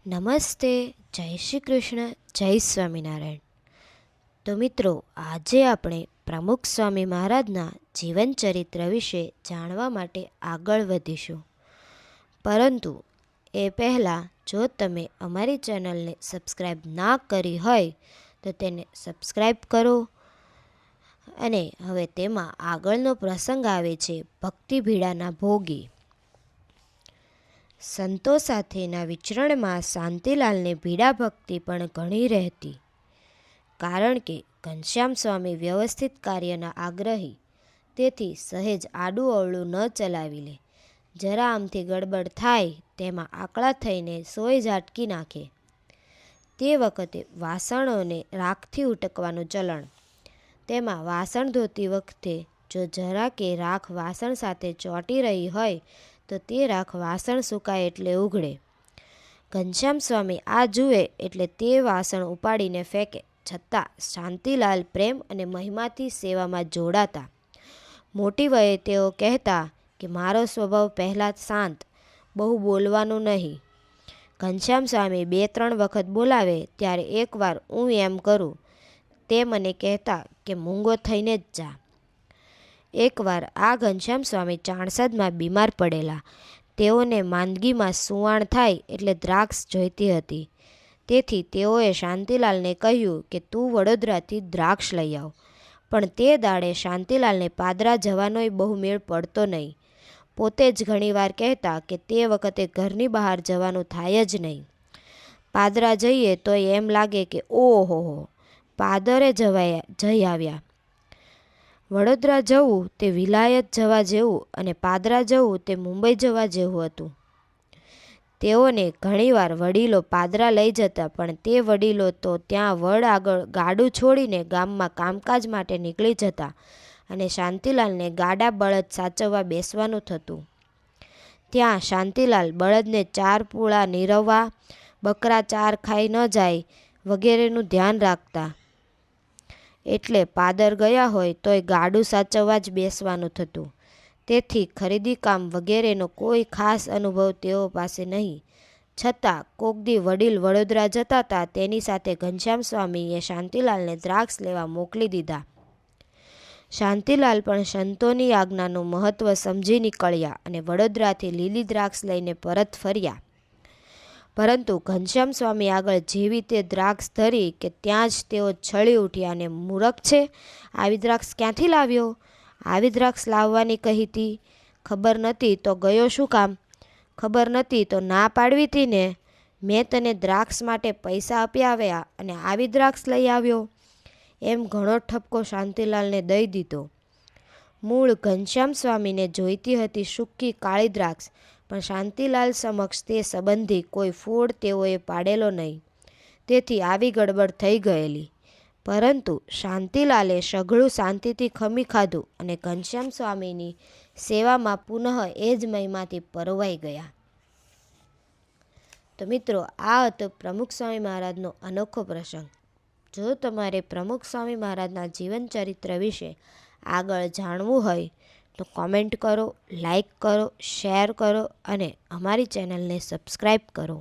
નમસ્તે, જય શ્રી કૃષ્ણ, જય સ્વામિનારાયણ। તો મિત્રો, આજે આપણે પ્રમુખ સ્વામી મહારાજના જીવન ચરિત્ર વિશે જાણવા માટે આગળ વધીશું। પરંતુ એ પહેલાં જો તમે અમારી ચેનલને સબસ્ક્રાઈબ ના કરી હોય તો તેને સબસ્ક્રાઈબ કરો। અને હવે તેમાં આગળનો પ્રસંગ આવે છે ભક્તિ ભીડાના ભોગી। સંતો સાથેના વિચરણમાં શાંતિલાલને ભીડા ભક્તિ પણ ઘણી રહેતી, કારણ કે ઘનશ્યામ સ્વામી વ્યવસ્થિત કાર્યના આગ્રહી, તેથી સહેજ આડું અવળું ન ચલાવી લે। જરા આમથી ગડબડ થાય તેમાં આકળા થઈને સોય ઝાટકી નાખે। તે વખતે વાસણોને રાખથી ઉટકવાનું ચલણ, તેમાં વાસણ ધોતી વખતે જો જરા કે રાખ વાસણ સાથે ચોંટી રહી હોય તો તે રાખ વાસણ સુકાય એટલે ઉઘડે। ઘનશ્યામ સ્વામી આ જુએ એટલે તે વાસણ ઉપાડીને ફેંકે, છતાં શાંતિલાલ પ્રેમ અને મહિમાથી સેવામાં જોડાતા। મોટી વયે તેઓ કહેતા કે મારો સ્વભાવ પહેલાં શાંત, બહુ બોલવાનું નહીં। ઘનશ્યામ સ્વામી 2-3 વખત બોલાવે ત્યારે એકવાર હું એમ કરું તે મને કહેતા કે મૂંગો થઈને જ જા। એકવાર આ ઘનશ્યામ સ્વામી ચાણસદમાં બીમાર પડેલા। તેઓને માંદગીમાં સુવાણ થાય એટલે દ્રાક્ષ જોઈતી હતી, તેથી તેઓએ શાંતિલાલને કહ્યું કે તું વડોદરાથી દ્રાક્ષ લઈ આવ। પણ તે દાડે શાંતિલાલને પાદરા જવાનોય બહુ મેળ પડતો નહીં। પોતે જ ઘણીવાર કહેતા કે તે વખતે ઘરની બહાર જવાનું થાય જ નહીં। પાદરા જઈએ તો એમ લાગે કે ઓહો, પાદરે જઈ આવ્યા। વડોદરા જવું તે વિલાયત જવા જેવું અને પાદરા જવું તે મુંબઈ જવા જેવું હતું। તેઓને ઘણીવાર વડીલો પાદરા લઈ જતા, પણ તે વડીલો તો ત્યાં વડ આગળ ગાડું છોડીને ગામમાં કામકાજ માટે નીકળી જતા અને શાંતિલાલને ગાડા બળદ સાચવવા બેસવાનું થતું। ત્યાં શાંતિલાલ બળદને 4 પૂળા નીરવવા, બકરા ચાર ખાઈ ન જાય વગેરેનું ધ્યાન રાખતા, એટલે પાદર ગયા હોય તોય ગાડું સાચવવા જ બેસવાનું થતું। તેથી ખરીદી કામ વગેરેનો કોઈ ખાસ અનુભવ તેઓ પાસે નહીં, છતાં કોક દી વડીલ વડોદરા જતા હતા તેની સાથે ઘનશ્યામ સ્વામીએ શાંતિલાલને દ્રાક્ષ લેવા મોકલી દીધા। શાંતિલાલ પણ સંતોની આજ્ઞાનું મહત્વ સમજી નીકળ્યા અને વડોદરાથી લીલી દ્રાક્ષ લઈને પરત ફર્યા। પરંતુ ઘનશ્યામ સ્વામી આગળ જેવી તે દ્રાક્ષ ધરી કે ત્યાં જ તેઓ છળી ઉઠ્યા અને મૂરખ છે, આવી દ્રાક્ષ ક્યાંથી લાવ્યો? આવી દ્રાક્ષ લાવવાની કહી હતી, ખબર નહોતી તો ગયો શું કામ? ખબર નહોતી તો ના પાડવી હતી ને? મેં તને દ્રાક્ષ માટે પૈસા અપાવ્યા અને આવી દ્રાક્ષ લઈ આવ્યો? એમ ઘણો ઠપકો શાંતિલાલને દઈ દીધો। મૂળ ઘનશ્યામ સ્વામીને જોઈતી હતી સૂકી કાળી દ્રાક્ષ, પણ શાંતિલાલ સમક્ષ તે સંબંધી કોઈ ફોડ તેઓએ પાડેલો નહીં, તેથી આવી ગડબડ થઈ ગયેલી। પરંતુ શાંતિલાલે સઘળું શાંતિથી ખમી ખાધું અને ઘનશ્યામ સ્વામીની સેવામાં પુનઃ એ જ મહિમાથી પરોવાઈ ગયા। તો મિત્રો, આ હતો પ્રમુખ સ્વામી મહારાજનો અનોખો પ્રસંગ। જો તમારે પ્રમુખ સ્વામી મહારાજના જીવન ચરિત્ર વિશે આગળ જાણવું હોય તો કોમેન્ટ કરો, લાઈક કરો, શેર કરો અને અમારી ચેનલને સબસ્ક્રાઈબ કરો।